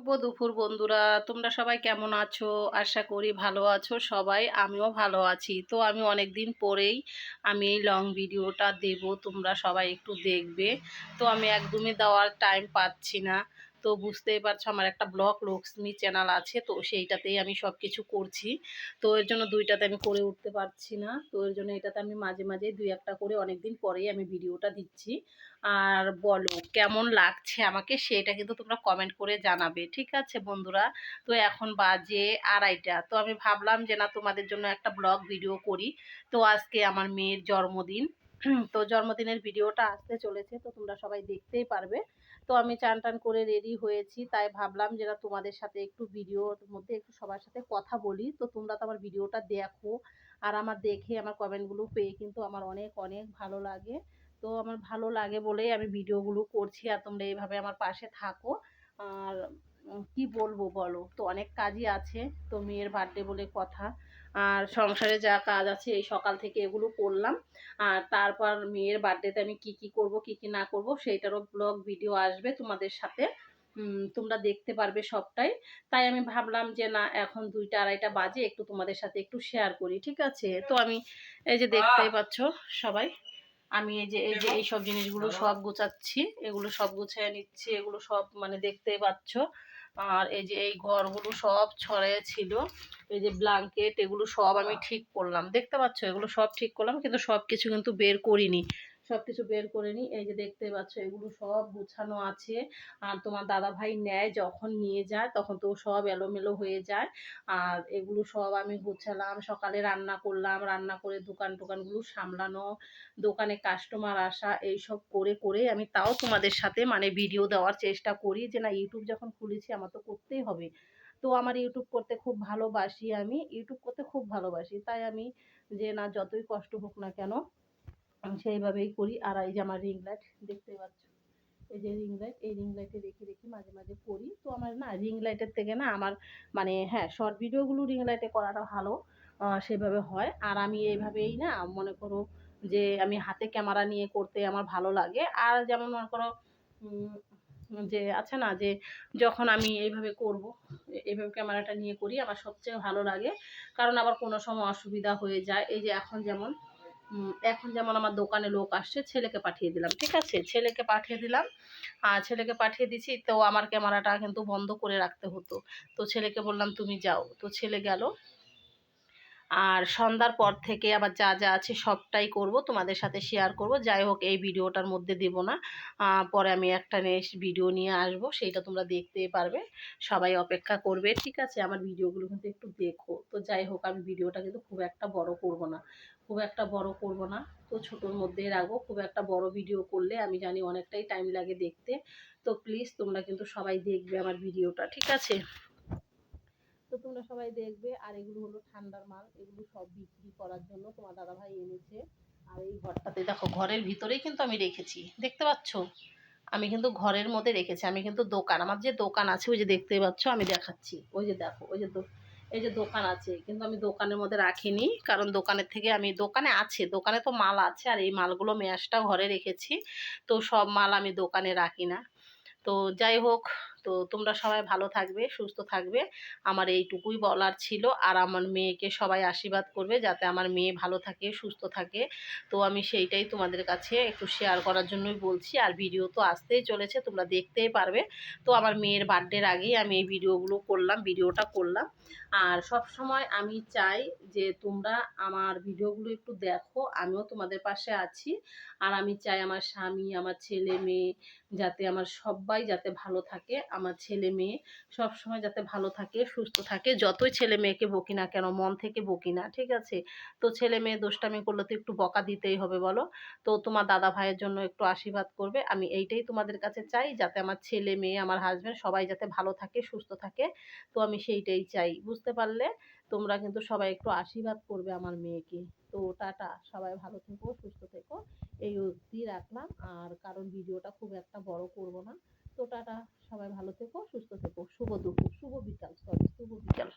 শুভ দুপুর বন্ধুরা, তোমরা সবাই কেমন আছো? আশা করি ভালো আছো সবাই। আমিও ভালো আছি। তো আমি অনেক দিন পরেই এই লং ভিডিওটা দেব, তোমরা সবাই একটু দেখবে। তো আমি একদমই দেওয়ার টাইম পাচ্ছি না। তো বুঝতেই পারছো আমার একটা ব্লগ লক্ষ্মী চ্যানেল আছে, তো সেইটাতেই আমি সব কিছু করছি। তো এর জন্য দুইটাতে আমি করে উঠতে পারছি না। তো এর জন্য এটাতে আমি মাঝে মাঝে দুই একটা করে অনেক দিন পরেই আমি ভিডিওটা দিচ্ছি। আর বলো কেমন লাগছে আমাকে, সেটা কিন্তু তোমরা কমেন্ট করে জানাবে, ঠিক আছে বন্ধুরা? তো এখন বাজে 2:30। তো আমি ভাবলাম যে না, তোমাদের জন্য একটা ব্লগ ভিডিও করি। তো আজকে আমার মেয়ের জন্মদিন। তো জন্মদিনের ভিডিওটা আসতে চলেছে, তো তোমরা সবাই দেখতেই পারবে। তো আমি চান টান করে রেডি হয়েছি, তাই ভাবলাম যে না, তোমাদের সাথে একটু ভিডিওর মধ্যে একটু সবার সাথে কথা বলি। তো তোমরা তো আমার ভিডিওটা দেখো, আর আমার দেখে আমার কমেন্টগুলো পেয়ে কিন্তু আমার অনেক অনেক ভালো লাগে। তো আমার ভালো লাগে বলেই আমি ভিডিওগুলো করছি, আর তোমরা এইভাবে আমার পাশে থাকো। আর কি বলবো বলো, তো অনেক কাজই আছে। তো মেয়ের বার্থডে বলে কথা, আর সংসারে যা কাজ আছে এই সকাল থেকে এগুলো করলাম। আর তারপর মেয়ের বার্থডেতে আমি কি কি করব কি কি না করব সেইটারও ব্লগ ভিডিও আসবে তোমাদের সাথে। তোমরা দেখতে পারবে সবটাই। তাই আমি ভাবলাম যে না, এখন 2টা 2:30 বাজে, একটু তোমাদের সাথে একটু শেয়ার করি, ঠিক আছে? তো আমি এই যে দেখতেই পাচ্ছ সবাই, আমি এই যে এইসব জিনিসগুলো সব গুছাচ্ছি, এগুলো সব গুছিয়ে নিচ্ছি, এগুলো সব মানে দেখতেই পাচ্ছ। আর এই যে এই ঘরগুলো সব ছড়ায় ছিল, এই যে ব্ল্যাঙ্কেট, এগুলো সব আমি ঠিক করলাম, দেখতে পাচ্ছ? এগুলো সব ঠিক করলাম, কিন্তু সব কিছু কিন্তু বের করিনি, সব কিছু বের করিনি। এই যে দেখতে পাচ্ছ এগুলো সব গুছানো আছে। আর তোমার দাদা ভাই নেয়, যখন নিয়ে যায় তখন তো সব এলোমেলো হয়ে যায়। আর এগুলো সব আমি গুছালাম, সকালে রান্না করলাম, রান্না করে দোকানগুলো সামলানো, দোকানে কাস্টমার আসা, এইসব করে করে আমি তাও তোমাদের সাথে মানে ভিডিও দেওয়ার চেষ্টা করি যে না, ইউটিউব যখন খুলেছি আমার তো করতেই হবে। তো আমার ইউটিউব করতে খুব ভালোবাসি, আমি ইউটিউব করতে খুব ভালোবাসি, তাই আমি যে না, যতই কষ্ট হোক না কেন আমি সেইভাবেই করি। আর এই যে আমার রিং লাইট দেখতে পাচ্ছ, এই যে রিং লাইট, এই রিং লাইটে রেখে রেখে মাঝে মাঝে করি। তো আমার না রিং লাইটের থেকে না আমার মানে হ্যাঁ, শর্ট ভিডিওগুলো রিং লাইটে করাটা ভালো, সেভাবে হয়। আর আমি এইভাবেই না, মনে করো যে আমি হাতে ক্যামেরা নিয়ে করতে আমার ভালো লাগে। আর যেমন মনে করো যে আছে না, যে যখন আমি এইভাবে করব, এইভাবে ক্যামেরাটা নিয়ে করি, আমার সবচেয়ে ভালো লাগে। কারণ আবার কোনো সময় অসুবিধা হয়ে যায়। এই যে এখন যেমন আমার দোকানে লোক আসছে, ছেলেকে পাঠিয়ে দিলাম, ঠিক আছে? ছেলেকে পাঠিয়ে দিলাম, আর ছেলেকে পাঠিয়ে দিছি, তো আমার ক্যামেরাটা কিন্তু বন্ধ করে রাখতে হতো। তো ছেলেকে বললাম তুমি যাও, তো ছেলে গেল। আর সন্ধ্যার পর থেকে আবার যা যা আছে সবটাই করব, তোমাদের সাথে শেয়ার করব। যাই হোক, এই ভিডিওটার মধ্যে দেব না, পরে আমি একটা নেক্সট ভিডিও নিয়ে আসব, সেইটা তোমরা দেখতেই পারবে। সবাই অপেক্ষা করবে, ঠিক আছে? আমার ভিডিওগুলো কিন্তু একটু দেখো। তো যাই হোক, আমি ভিডিওটা কিন্তু খুব একটা বড় করব না, খুব একটা বড় করব না। তো ছোটোর মধ্যেই রাখবো। খুব একটা বড় ভিডিও করলে আমি জানি অনেকটাই টাইম লাগে দেখতে। তো প্লিজ তোমরা কিন্তু সবাই দেখবে আমার ভিডিওটা, ঠিক আছে? তো তোমরা সবাই দেখবে। আর এগুলো হলো ঠান্ডার মাল, এগুলো সব বিক্রি করার জন্য তোমার দাদাভাই এনেছে। আর এই ঘরটাতে দেখো, ঘরের ভিতরেই কিন্তু আমি রেখেছি, দেখতে পাচ্ছ? আমি কিন্তু ঘরের মধ্যে রেখেছি, আমি কিন্তু দোকান, আমার যে দোকান আছে ওই যে দেখতেই পাচ্ছ, আমি দেখাচ্ছি, ওই যে দেখো, ওই যে এই যে দোকান আছে, কিন্তু আমি দোকানের মধ্যে রাখিনি, কারণ দোকানের থেকে আমি দোকানে আছে, দোকানে তো মাল আছে, আর এই মালগুলো মেয়াসটা ঘরে রেখেছি। তো সব মাল আমি দোকানে রাখি না। তো যাই হোক, তো তোমরা সবাই ভালো থাকবে, সুস্থ থাকবে, আমার এইটুকুই বলার ছিল। আর আমার মেয়েকে সবাই আশীর্বাদ করবে যাতে আমার মেয়ে ভালো থাকে, সুস্থ থাকে। তো আমি সেইটাই তোমাদের কাছে একটু শেয়ার করার জন্যই বলছি। আর ভিডিও তো আসতেই চলেছে, তোমরা দেখতেই পারবে। তো আমার মেয়ের বার্থডের আগেই আমি এই ভিডিওটা করলাম। আর সব সময় আমি চাই যে তোমরা আমার ভিডিওগুলো একটু দেখো, আমিও তোমাদের পাশে আছি। আর আমি চাই আমার স্বামী, আমার ছেলে মেয়ে, যাতে আমার সবাই যাতে ভালো থাকে, আমার ছেলে মেয়ে সব সময় যাতে ভালো থাকে, সুস্থ থাকে। যতই ছেলে মেয়েকে বকি না কেন, মন থেকে বকি না, ঠিক আছে? তো ছেলে মেয়ে দুষ্টামি করলে তো একটু বকা দিতেই হবে, বলো? তো তোমার দাদা ভাইয়ের জন্য একটু আশীর্বাদ করবে, আমি এইটাই তোমাদের কাছে চাই, যাতে আমার ছেলে মেয়ে, আমার হাজব্যান্ড সবাই যাতে ভালো থাকে, সুস্থ থাকে। তো আমি সেইটাই চাই, বুঝতে পারলে? তোমরা কিন্তু সবাই একটু আশীর্বাদ করবে আমার মেয়েকে। তো টাটা, সবাই ভালো থেকো, সুস্থ থেকো, এই অবধি রাখলাম। আর কারণ ভিডিওটা খুব একটা বড় করব না। তো টাটা, সবাই ভালো থেকো, সুস্থ থেকো, শুভ দুপুর, শুভ বিকাল, সরি, শুভ বিকাল।